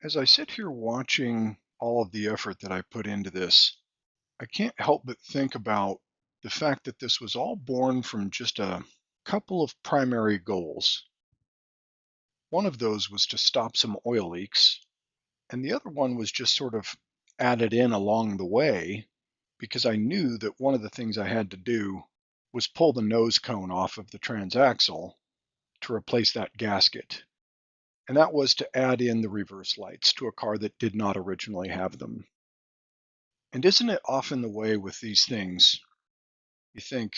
As I sit here watching all of the effort that I put into this, I can't help but think about the fact that this was all born from just a couple of primary goals. One of those was to stop some oil leaks, and the other one was just sort of added in along the way because I knew that one of the things I had to do was pull the nose cone off of the transaxle to replace that gasket. And that was to add in the reverse lights to a car that did not originally have them. And isn't it often the way with these things? You think,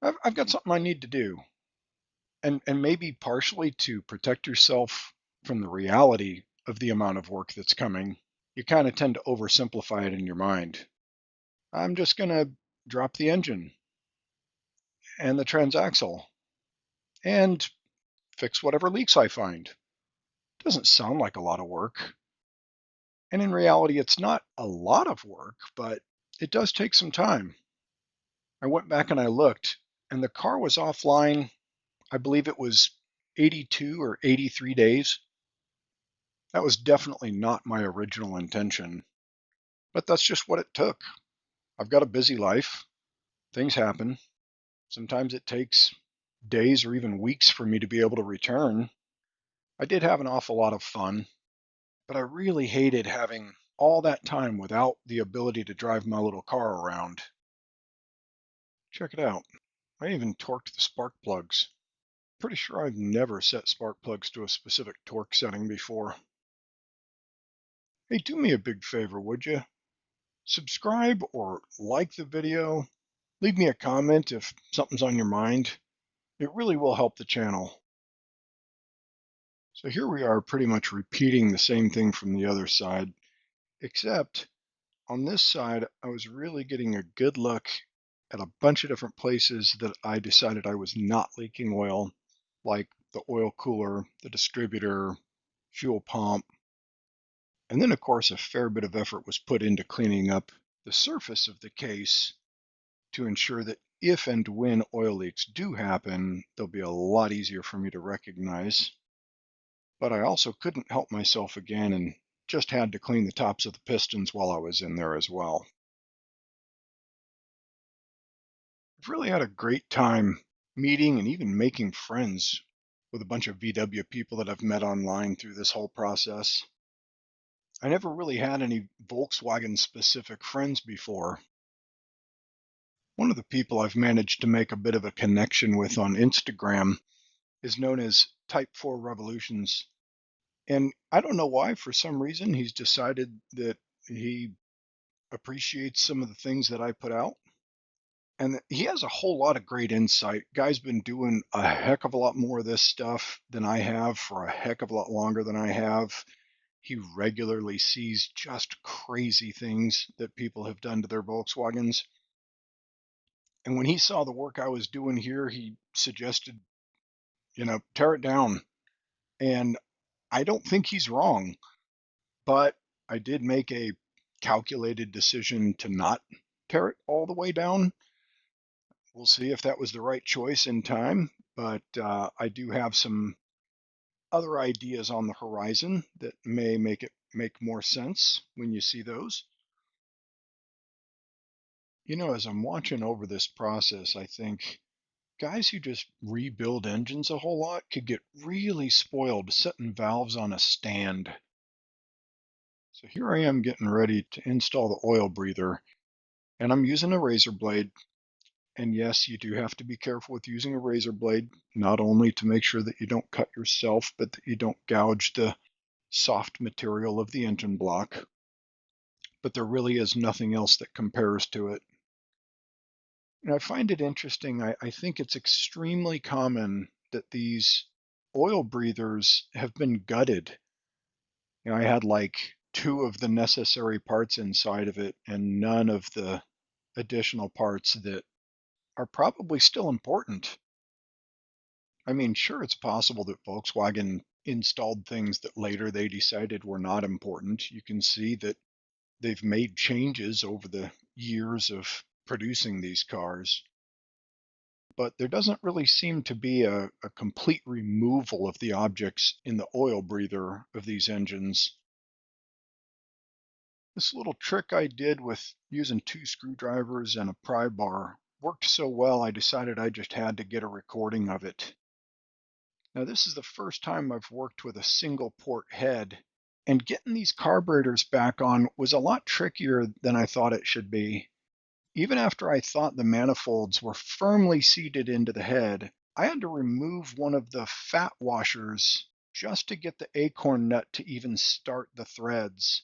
I've got something I need to do. And maybe partially to protect yourself from the reality of the amount of work that's coming, you kind of tend to oversimplify it in your mind. I'm just going to drop the engine and the transaxle and fix whatever leaks I find. Doesn't sound like a lot of work. And in reality, it's not a lot of work, but it does take some time. I went back and I looked, and the car was offline. I believe it was 82 or 83 days. That was definitely not my original intention, but that's just what it took. I've got a busy life. Things happen. Sometimes it takes days or even weeks for me to be able to return. I did have an awful lot of fun, but I really hated having all that time without the ability to drive my little car around. Check it out. I even torqued the spark plugs. Pretty sure I've never set spark plugs to a specific torque setting before. Hey, do me a big favor, would you? Subscribe or like the video. Leave me a comment if something's on your mind. It really will help the channel. So here we are pretty much repeating the same thing from the other side, except on this side, I was really getting a good look at a bunch of different places that I decided I was not leaking oil, like the oil cooler, the distributor, fuel pump. And then, of course, a fair bit of effort was put into cleaning up the surface of the case to ensure that if and when oil leaks do happen, they'll be a lot easier for me to recognize. But I also couldn't help myself again and just had to clean the tops of the pistons while I was in there as well. I've really had a great time meeting and even making friends with a bunch of VW people that I've met online through this whole process. I never really had any Volkswagen specific friends before. One of the people I've managed to make a bit of a connection with on Instagram is known as Type 4 Revolutions. And I don't know why, for some reason, he's decided that he appreciates some of the things that I put out. And he has a whole lot of great insight. Guy's been doing a heck of a lot more of this stuff than I have for a heck of a lot longer than I have. He regularly sees just crazy things that people have done to their Volkswagens. And when he saw the work I was doing here, he suggested, tear it down. And I don't think he's wrong, but I did make a calculated decision to not tear it all the way down. We'll see if that was the right choice in time, but I do have some other ideas on the horizon that may make it make more sense when you see those. As I'm watching over this process, I think guys who just rebuild engines a whole lot could get really spoiled setting valves on a stand. So here I am getting ready to install the oil breather, and I'm using a razor blade. And yes, you do have to be careful with using a razor blade, not only to make sure that you don't cut yourself, but that you don't gouge the soft material of the engine block. But there really is nothing else that compares to it. And I find it interesting. I think it's extremely common that these oil breathers have been gutted. I had like two of the necessary parts inside of it and none of the additional parts that are probably still important. I mean, sure, it's possible that Volkswagen installed things that later they decided were not important. You can see that they've made changes over the years of producing these cars. but there doesn't really seem to be a complete removal of the objects in the oil breather of these engines. This little trick I did with using 2 screwdrivers and a pry bar worked so well I decided I just had to get a recording of it. Now this is the first time I've worked with a single port head, and getting these carburetors back on was a lot trickier than I thought it should be. Even after I thought the manifolds were firmly seated into the head, I had to remove one of the fat washers just to get the acorn nut to even start the threads.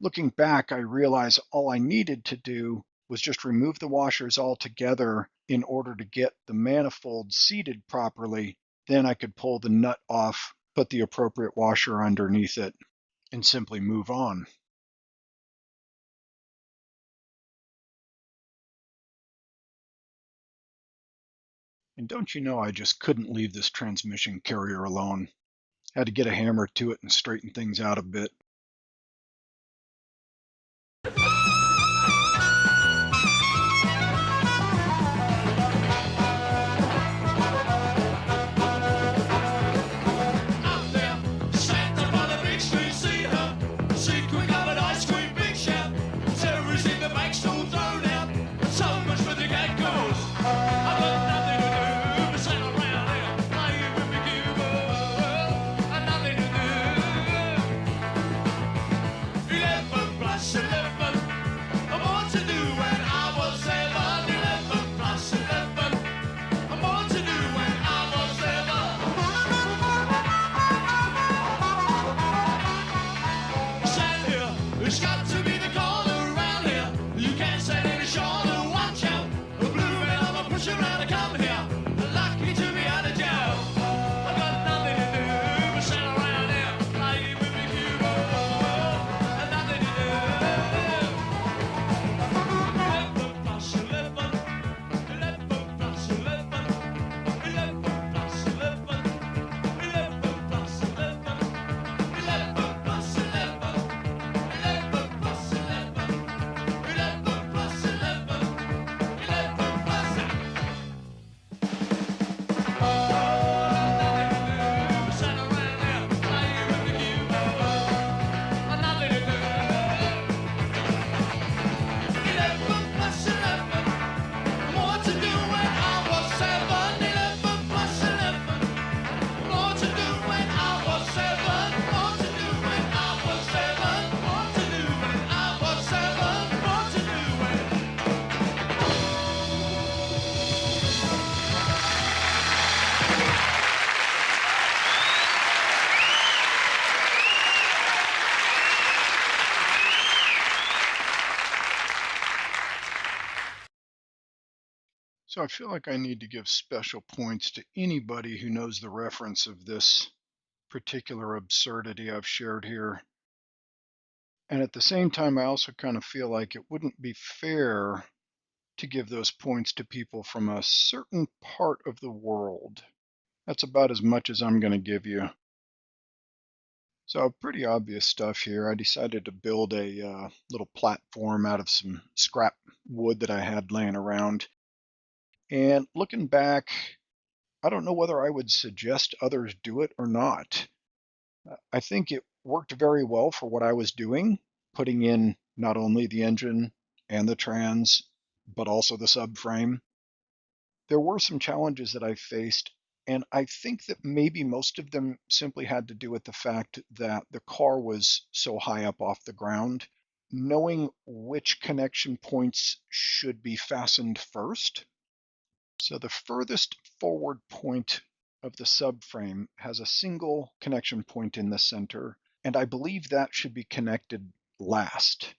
Looking back, I realized all I needed to do was just remove the washers altogether in order to get the manifold seated properly. Then I could pull the nut off, put the appropriate washer underneath it, and simply move on. And don't you know, I just couldn't leave this transmission carrier alone. Had to get a hammer to it and straighten things out a bit. So I feel like I need to give special points to anybody who knows the reference of this particular absurdity I've shared here. And at the same time, I also kind of feel like it wouldn't be fair to give those points to people from a certain part of the world. That's about as much as I'm going to give you. So pretty obvious stuff here. I decided to build a little platform out of some scrap wood that I had laying around. And looking back, I don't know whether I would suggest others do it or not. I think it worked very well for what I was doing, putting in not only the engine and the trans, but also the subframe. There were some challenges that I faced, and I think that maybe most of them simply had to do with the fact that the car was so high up off the ground. Knowing which connection points should be fastened first. So the furthest forward point of the subframe has a single connection point in the center, and I believe that should be connected last,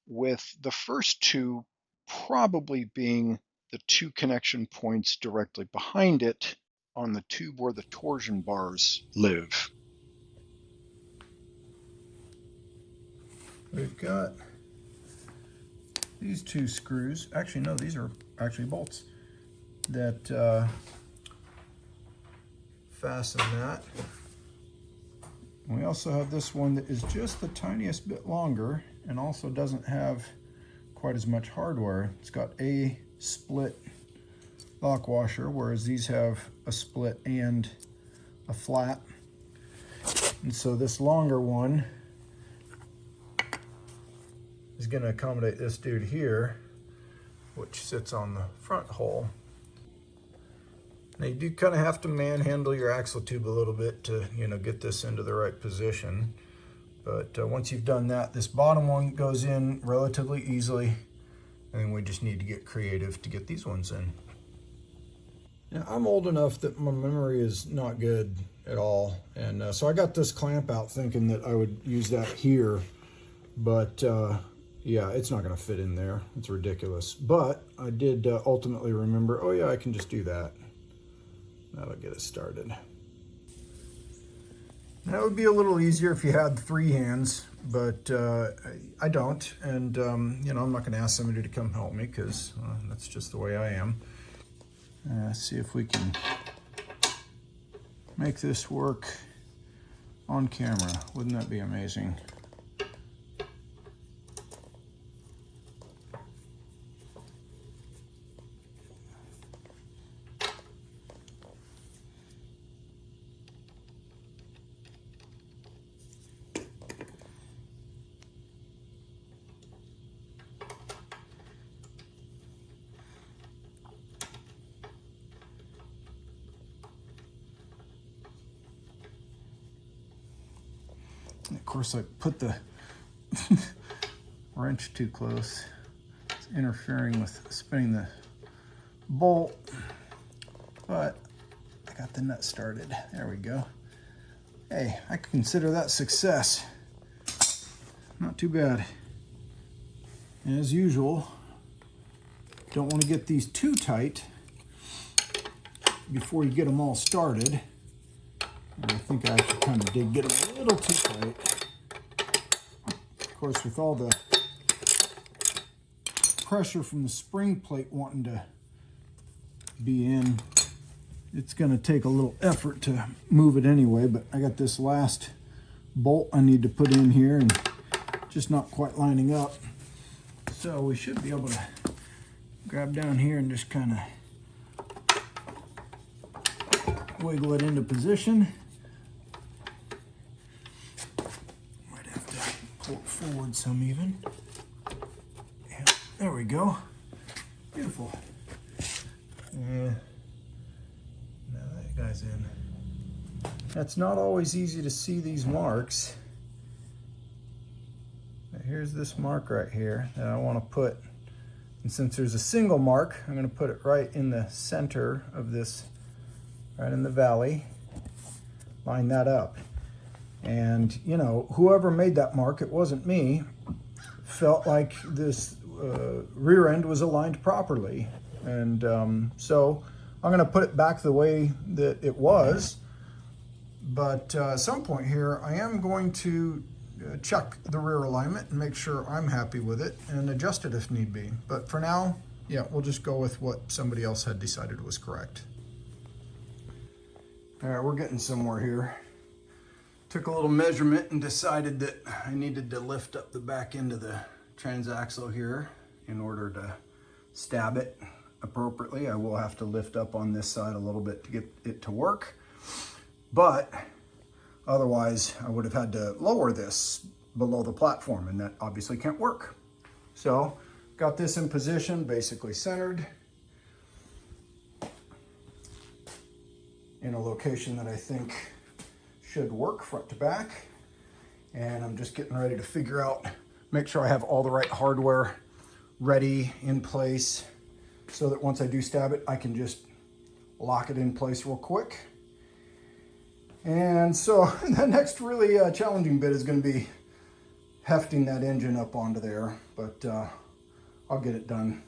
with the first two probably being the 2 connection points directly behind it on the tube where the torsion bars live. We've got these 2 screws. Actually, no, these are actually bolts that fasten that. We also have this one that is just the tiniest bit longer and also doesn't have quite as much hardware. It's got a split lock washer, whereas these have a split and a flat. And so this longer one is going to accommodate this dude here, which sits on the front hole. Now you do kind of have to manhandle your axle tube a little bit to, get this into the right position. But once you've done that, this bottom one goes in relatively easily, and we just need to get creative to get these ones in. Now, I'm old enough that my memory is not good at all, and so I got this clamp out thinking that I would use that here, but yeah, it's not going to fit in there. It's ridiculous. But I did ultimately remember, oh yeah, I can just do that. That'll get us started. That would be a little easier if you had 3 hands, but I don't, and I'm not going to ask somebody to come help me because that's just the way I am. See if we can make this work on camera. Wouldn't that be amazing? Of course, I put the wrench too close. It's interfering with spinning the bolt, but I got the nut started. There we go. Hey, I consider that success. Not too bad. As usual, don't want to get these too tight before you get them all started. And I think I actually kind of did get them a little too tight. Of course, with all the pressure from the spring plate wanting to be in, it's going to take a little effort to move it anyway, but I got this last bolt I need to put in here and just not quite lining up. So we should be able to grab down here and just kind of wiggle it into position. Might have to pull it forward some even. Yeah, there we go. Beautiful. Yeah. Now that guy's in. That's not always easy to see these marks. But here's this mark right here that I want to put. And since there's a single mark, I'm going to put it right in the center of this, right in the valley. Line that up. And, whoever made that mark, it wasn't me, felt like this rear end was aligned properly. And so I'm going to put it back the way that it was. But at some point here, I am going to check the rear alignment and make sure I'm happy with it and adjust it if need be. But for now, yeah, we'll just go with what somebody else had decided was correct. All right, we're getting somewhere here. Took a little measurement and decided that I needed to lift up the back end of the transaxle here in order to stab it appropriately. I will have to lift up on this side a little bit to get it to work, but otherwise I would have had to lower this below the platform, and that obviously can't work. So got this in position, basically centered in a location that I think should work front to back. And I'm just getting ready to figure out, make sure I have all the right hardware ready in place so that once I do stab it, I can just lock it in place real quick. And so the next really challenging bit is going to be hefting that engine up onto there, but I'll get it done.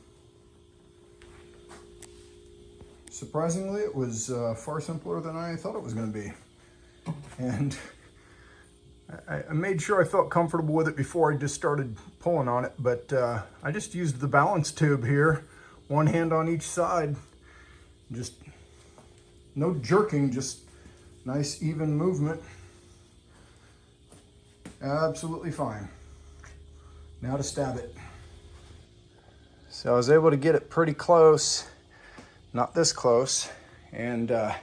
Surprisingly, it was far simpler than I thought it was going to be. And I made sure I felt comfortable with it before I just started pulling on it, but I just used the balance tube here, one hand on each side. Just no jerking, just nice even movement. Absolutely fine. Now to stab it. So I was able to get it pretty close. not this close. And the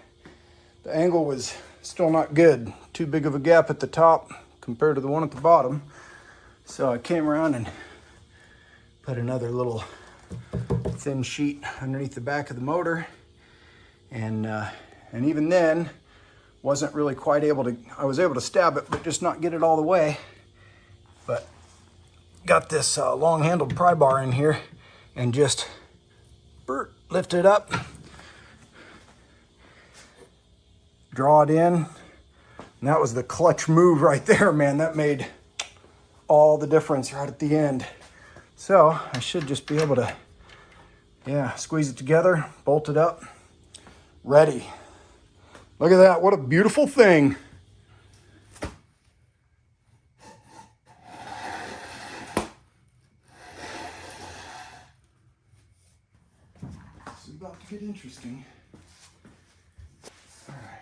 angle was still not good. Too big of a gap at the top compared to the one at the bottom. So I came around and put another little thin sheet underneath the back of the motor. And even then, wasn't really quite able to, I was able to stab it, but just not get it all the way. But got this long-handled pry bar in here and just lift it up, draw it in. And that was the clutch move right there, man. That made all the difference right at the end. So I should just be able to, yeah, squeeze it together, bolt it up, ready. Look at that, what a beautiful thing. This is about to get interesting. All right.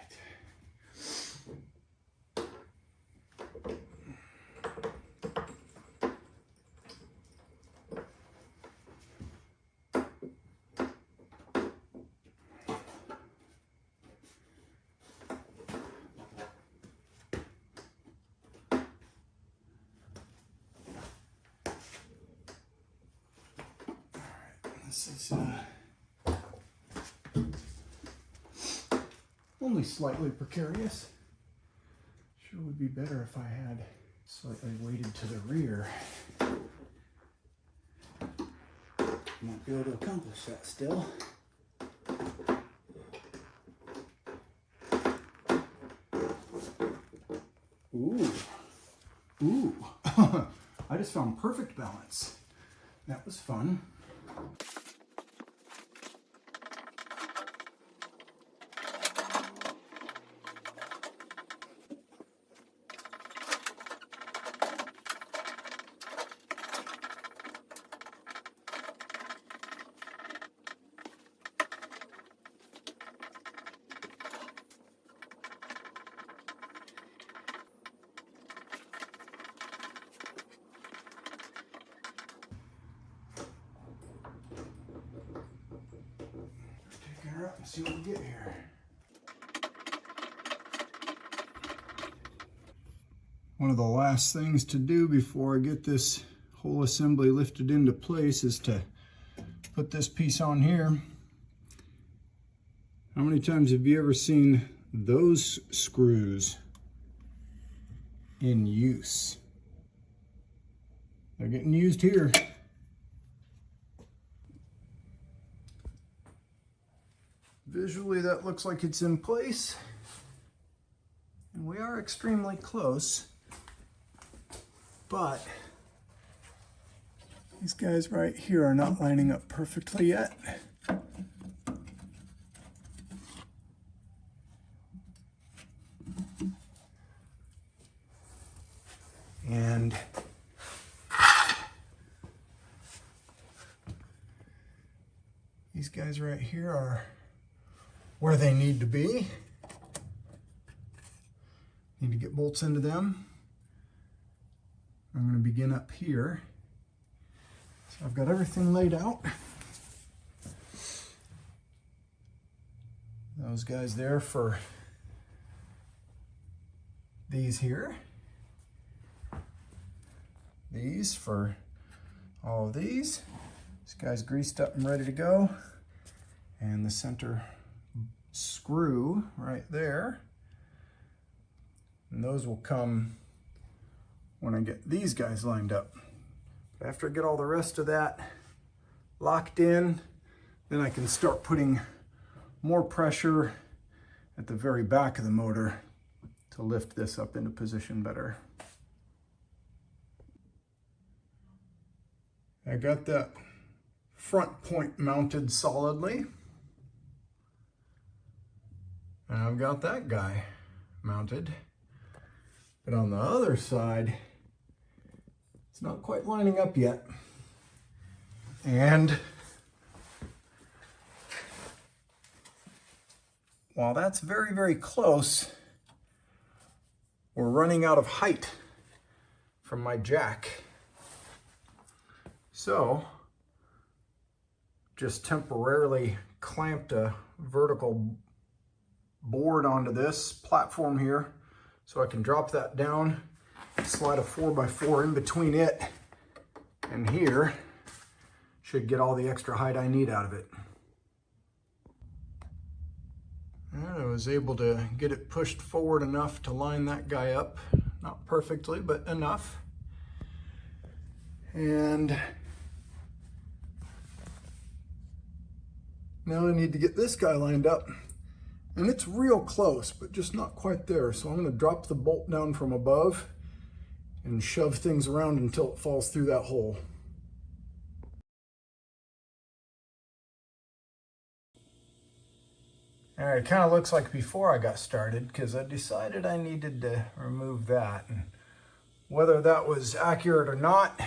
This is only slightly precarious. Sure would be better if I had slightly weighted to the rear. Won't be able to accomplish that still. Ooh. Ooh. I just found perfect balance. That was fun. Taking her up and see what we get here. One of the last things to do before I get this whole assembly lifted into place is to put this piece on here. How many times have you ever seen those screws in use? They're getting used here. Visually, that looks like it's in place. And we are extremely close. But these guys right here are not lining up perfectly yet. And these guys right here are where they need to be. Need to get bolts into them. I'm going to begin up here. So I've got everything laid out. Those guys there for these here. These for all of these. This guy's greased up and ready to go. And the center screw right there. And those will come when I get these guys lined up. After I get all the rest of that locked in, then I can start putting more pressure at the very back of the motor to lift this up into position better. I got that front point mounted solidly. And I've got that guy mounted. But on the other side, it's not quite lining up yet. And while that's very, very close, we're running out of height from my jack. So, just temporarily clamped a vertical board onto this platform here so I can drop that down, slide a 4x4 in between it and here. Should get all the extra height I need out of it. And I was able to get it pushed forward enough to line that guy up. Not perfectly, but enough. And now I need to get this guy lined up. And it's real close, but just not quite there. So I'm going to drop the bolt down from above and shove things around until it falls through that hole. All right, it kind of looks like before I got started because I decided I needed to remove that. And whether that was accurate or not,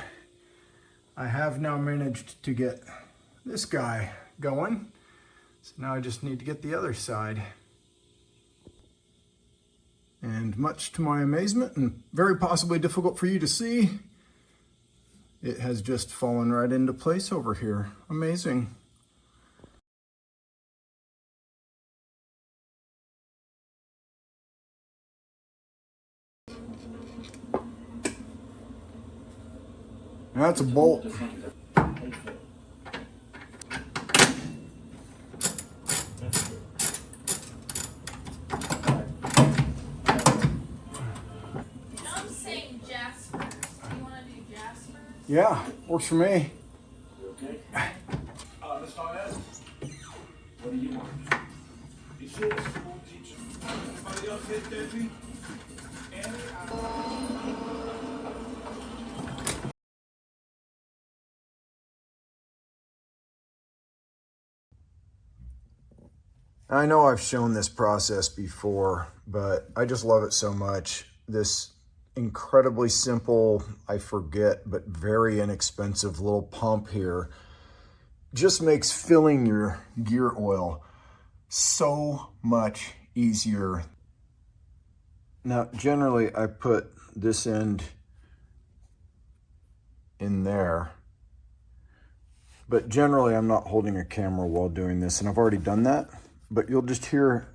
I have now managed to get this guy going. So now I just need to get the other side. And much to my amazement, and very possibly difficult for you to see, it has just fallen right into place over here. Amazing. That's a bolt. I'm saying Jaspers. Do you want to do Jaspers? Yeah, works for me. Okay. Miss Diane, what do you want? You see the school teacher? Anybody else hit Debbie? I know I've shown this process before, but I just love it so much. This incredibly simple, I forget, but very inexpensive little pump here just makes filling your gear oil so much easier. Now, generally I put this end in there, but generally I'm not holding a camera while doing this, and I've already done that. But you'll just hear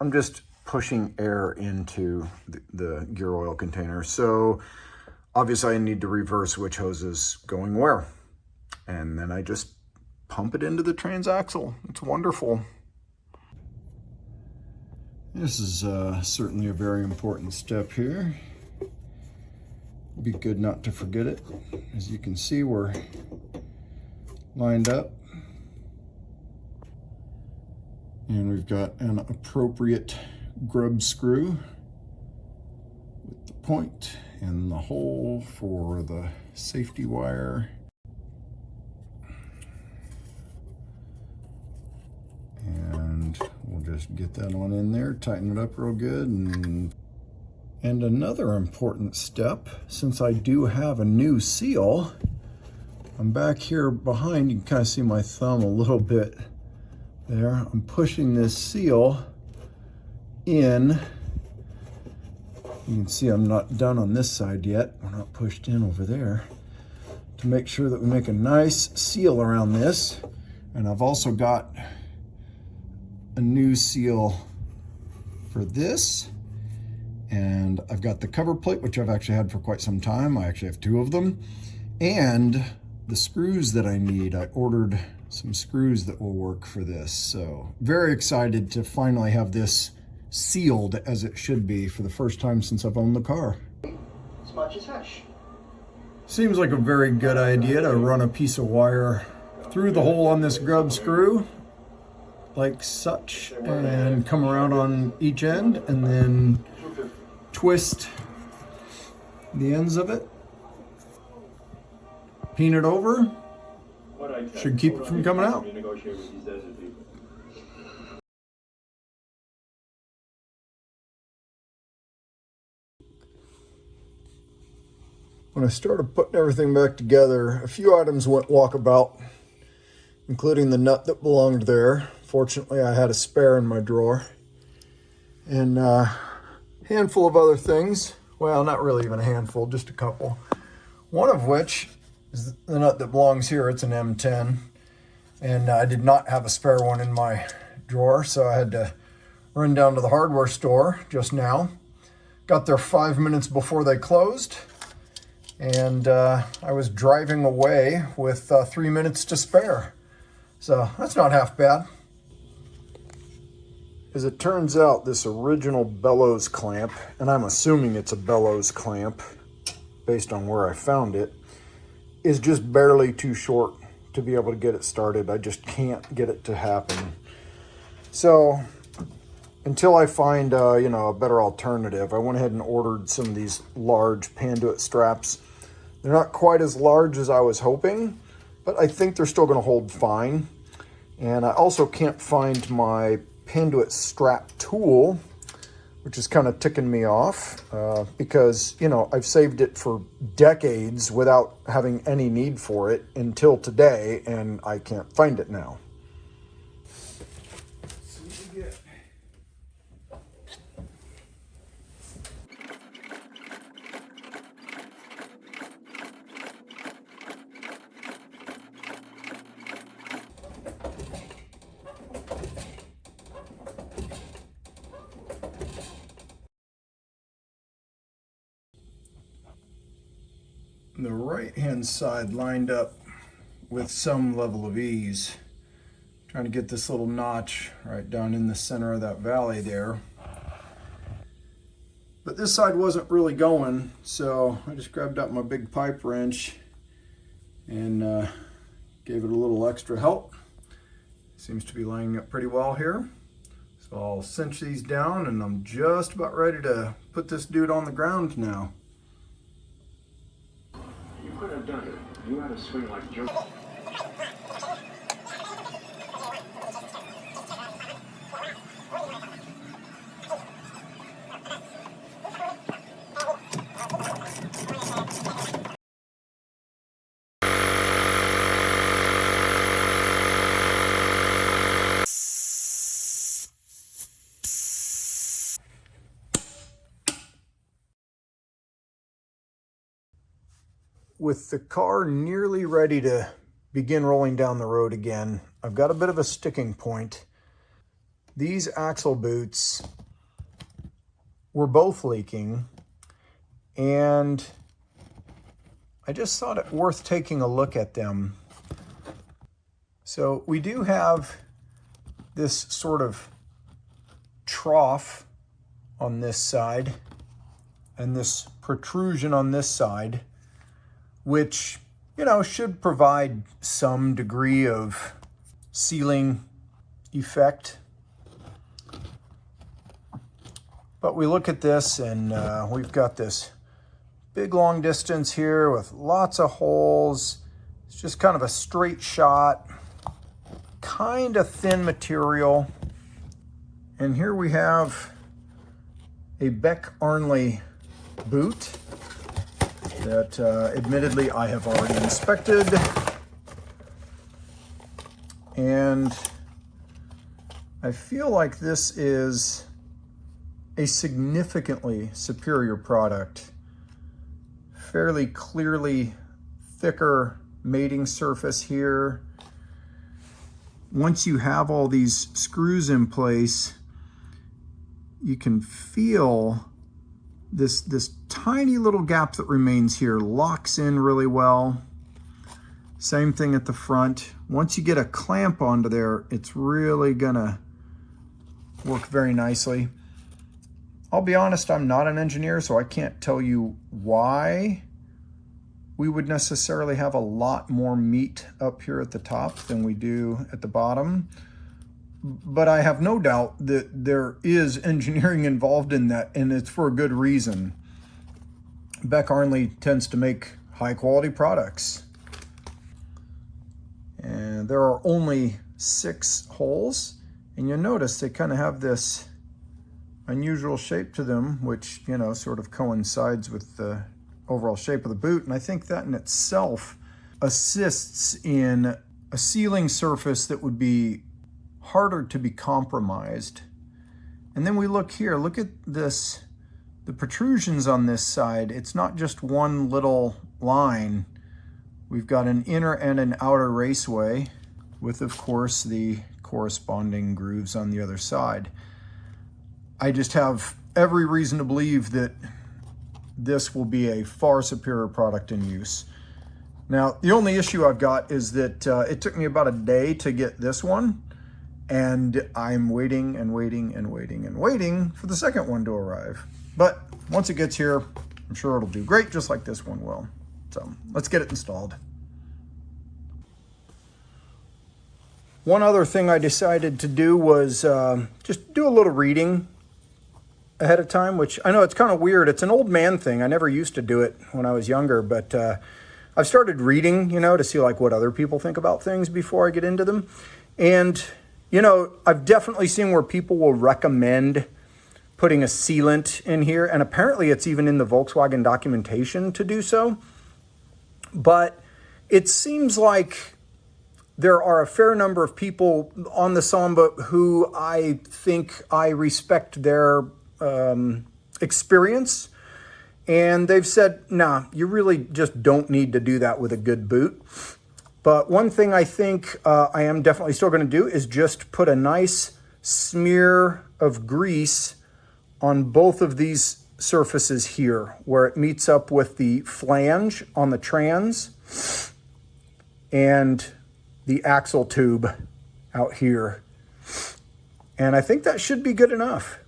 I'm just pushing air into the gear oil container. So obviously I need to reverse which hose is going where. And then I just pump it into the transaxle. It's wonderful. This is certainly a very important step here. Be good not to forget it. As you can see, we're lined up, and we've got an appropriate grub screw with the point and the hole for the safety wire. And we'll just get that one in there, tighten it up real good. And another important step, since I do have a new seal, I'm back here behind. You can kind of see my thumb a little bit there. I'm pushing this seal in. You can see I'm not done on this side yet. We're not pushed in over there, to make sure that we make a nice seal around this. And I've also got a new seal for this. And I've got the cover plate, which I've actually had for quite some time. I actually have two of them. And the screws that I need, I ordered some screws that will work for this. So very excited to finally have this sealed as it should be for the first time since I've owned the car. Smudge is hush. Seems like a very good idea to run a piece of wire through the hole on this grub screw like such, and come around on each end and then twist the ends of it, peen it over, should keep it from coming out. When I started putting everything back together, a few items went walkabout, including the nut that belonged there. Fortunately, I had a spare in my drawer. And a handful of other things. Well, not really even a handful, just a couple. One of which is the nut that belongs here. It's an M10, and I did not have a spare one in my drawer, so I had to run down to the hardware store just now. Got there 5 minutes before they closed, and I was driving away with 3 minutes to spare. So that's not half bad. As it turns out, this original bellows clamp, and I'm assuming it's a bellows clamp based on where I found it, is just barely too short to be able to get it started. I just can't get it to happen. So until I find a better alternative, I went ahead and ordered some of these large Panduit straps. They're not quite as large as I was hoping, but I think they're still going to hold fine. And I also can't find my Panduit strap tool, which is kind of ticking me off because, I've saved it for decades without having any need for it until today, and I can't find it now. So we get the right-hand side lined up with some level of ease. Trying to get this little notch right down in the center of that valley there. But this side wasn't really going, so I just grabbed up my big pipe wrench and gave it a little extra help. Seems to be lining up pretty well here. So I'll cinch these down, and I'm just about ready to put this dude on the ground now. You could have done it. You had a swing like Joe. With the car nearly ready to begin rolling down the road again, I've got a bit of a sticking point. These axle boots were both leaking, and I just thought it worth taking a look at them. So we do have this sort of trough on this side and this protrusion on this side, which, should provide some degree of sealing effect. But we look at this, and we've got this big long distance here with lots of holes. It's just kind of a straight shot, kind of thin material. And here we have a Beck Arnley boot that admittedly I have already inspected, and I feel like this is a significantly superior product. Fairly clearly thicker mating surface here. Once you have all these screws in place, you can feel this tiny little gap that remains here locks in really well. Same thing at the front. Once you get a clamp onto there, it's really gonna work very nicely. I'll be honest, I'm not an engineer, so I can't tell you why we would necessarily have a lot more meat up here at the top than we do at the bottom. But I have no doubt that there is engineering involved in that, and it's for a good reason. Beck Arnley tends to make high quality products. And there are only 6 holes, and you'll notice they kind of have this unusual shape to them, which, sort of coincides with the overall shape of the boot. And I think that in itself assists in a sealing surface that would be harder to be compromised. And then we look here, look at this, the protrusions on this side. It's not just one little line. We've got an inner and an outer raceway with, of course, the corresponding grooves on the other side. I just have every reason to believe that this will be a far superior product in use. Now, the only issue I've got is that it took me about a day to get this one, and I'm waiting and waiting and waiting and waiting for the second one to arrive. But once it gets here, I'm sure it'll do great, just like this one will. So let's get it installed. One other thing I decided to do was just do a little reading ahead of time, which I know it's kind of weird. It's an old man thing. I never used to do it when I was younger, but I've started reading, you know, to see like what other people think about things before I get into them. And, you know, I've definitely seen where people will recommend putting a sealant in here, and apparently it's even in the Volkswagen documentation to do so. But it seems like there are a fair number of people on the Samba who I think I respect their experience. And they've said, nah, you really just don't need to do that with a good boot. But one thing I think I am definitely still going to do is just put a nice smear of grease on both of these surfaces here, where it meets up with the flange on the trans and the axle tube out here. And I think that should be good enough.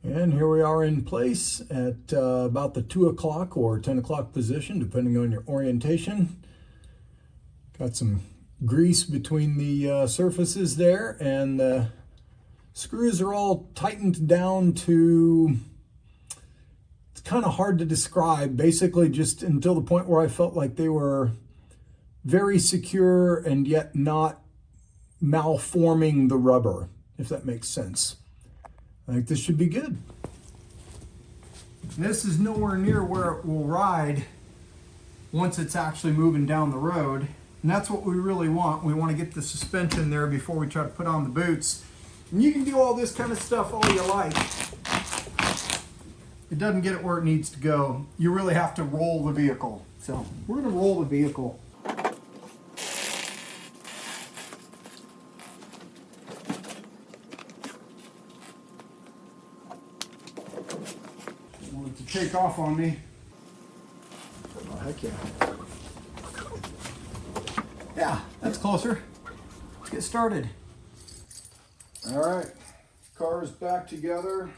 And here we are in place at about the 2 o'clock or 10 o'clock position, depending on your orientation. Got some grease between the surfaces there, and the screws are all tightened down to, it's kind of hard to describe, basically just until the point where I felt like they were very secure and yet not malforming the rubber, if that makes sense. I think this should be good. This is nowhere near where it will ride once it's actually moving down the road. And that's what we really want. We want to get the suspension there before we try to put on the boots. And you can do all this kind of stuff all you like. It doesn't get it where it needs to go. You really have to roll the vehicle. So we're going to roll the vehicle. Want it to take off on me. Oh, heck yeah. Yeah, that's closer. Let's get started. All right, car is back together.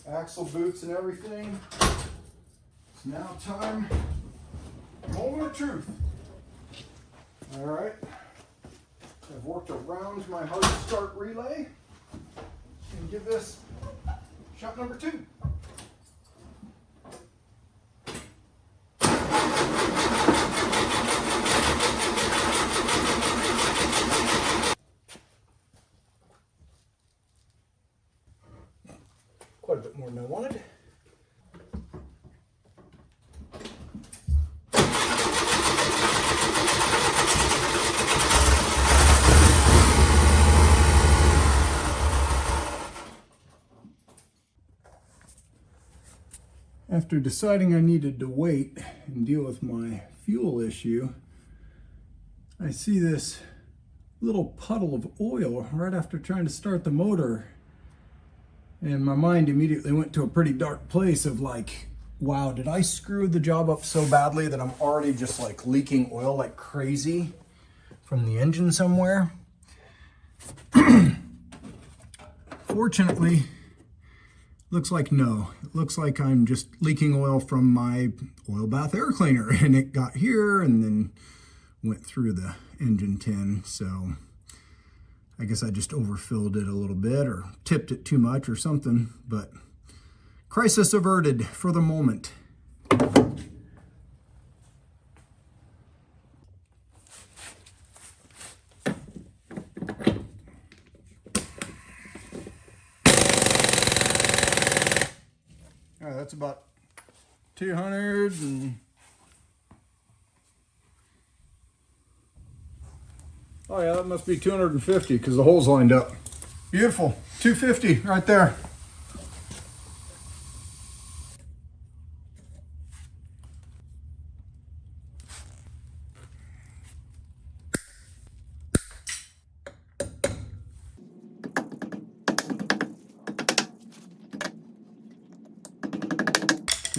Axle, boots, and everything. It's now time. Moment of truth. All right. I've worked around my hard start relay and give this shot number 2. Quite a bit more than I wanted. After deciding I needed to wait and deal with my fuel issue, I see this little puddle of oil right after trying to start the motor. And my mind immediately went to a pretty dark place of like, wow, did I screw the job up so badly that I'm already just like leaking oil like crazy from the engine somewhere? Fortunately, looks like no. It looks like I'm just leaking oil from my oil bath air cleaner, and it got here and then went through the engine tin. So I guess I just overfilled it a little bit or tipped it too much or something, but crisis averted for the moment. All right, that's about 200 and oh yeah, that must be 250 because the hole's lined up. Beautiful, 250 right there.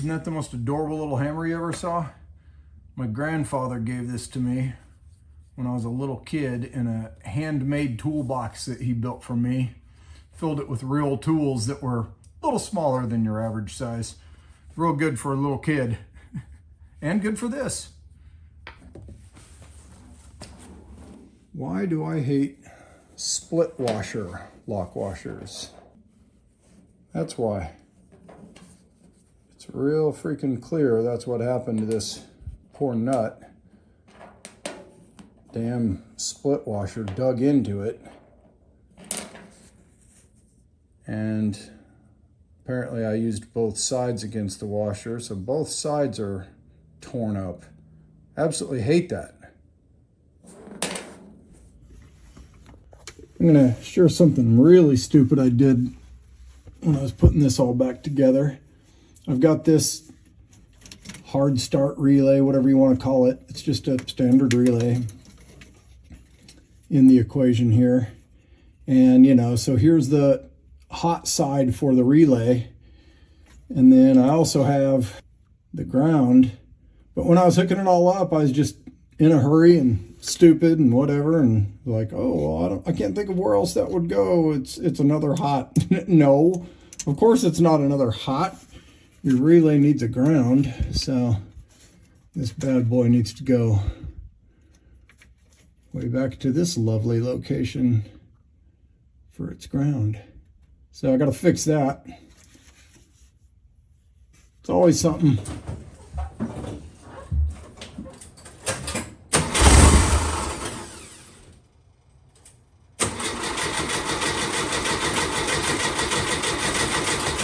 Isn't that the most adorable little hammer you ever saw? My grandfather gave this to me when I was a little kid in a handmade toolbox that he built for me. Filled it with real tools that were a little smaller than your average size. Real good for a little kid. And good for this. Why do I hate split washer lock washers? That's why. It's real freaking clear that's what happened to this poor nut. Damn split washer dug into it. And apparently I used both sides against the washer, so both sides are torn up. Absolutely hate that. I'm gonna share something really stupid I did when I was putting this all back together. I've got this hard start relay, whatever you want to call it. It's just a standard relay in the equation here. And you know, so here's the hot side for the relay. And then I also have the ground. But when I was hooking it all up, I was just in a hurry and stupid and whatever, and like, oh, well, I can't think of where else that would go. It's another hot. No, of course it's not another hot. Your relay needs a ground, so this bad boy needs to go way back to this lovely location for its ground. So I got to fix that. It's always something.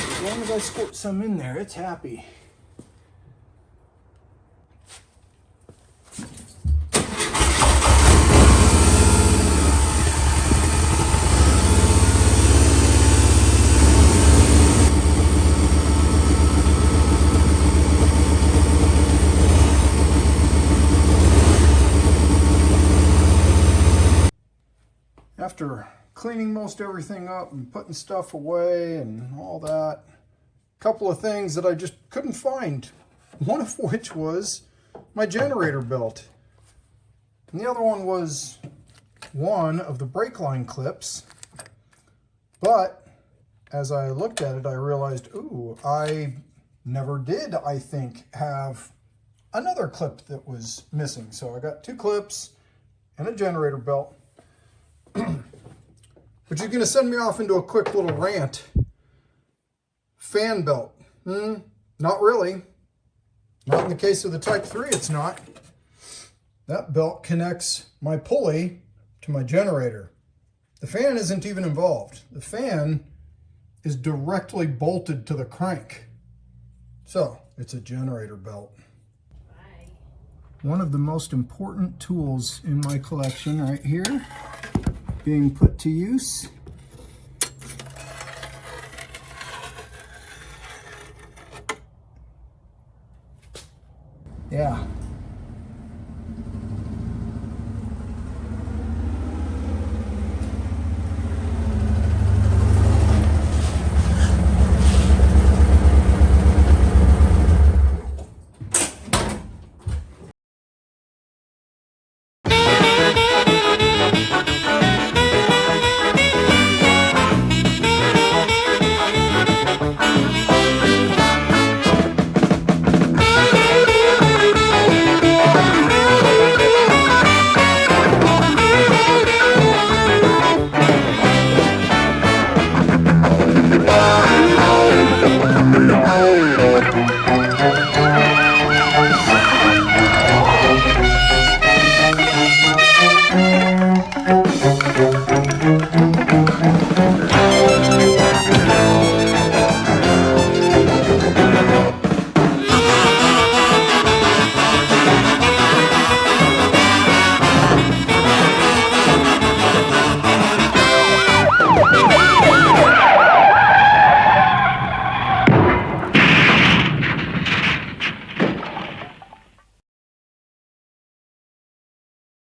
As long as I squirt some in there, it's happy. After cleaning most everything up and putting stuff away and all that, a couple of things that I just couldn't find. One of which was my generator belt. And the other one was one of the brake line clips. But as I looked at it, I realized, ooh, I never did, I think, have another clip that was missing. So I got two clips and a generator belt. Which is going to send me off into a quick little rant. Fan belt. Not really. Not in the case of the Type 3, it's not. That belt connects my pulley to my generator. The fan isn't even involved. The fan is directly bolted to the crank. So, it's a generator belt. One of the most important tools in my collection right here, being put to use. Yeah,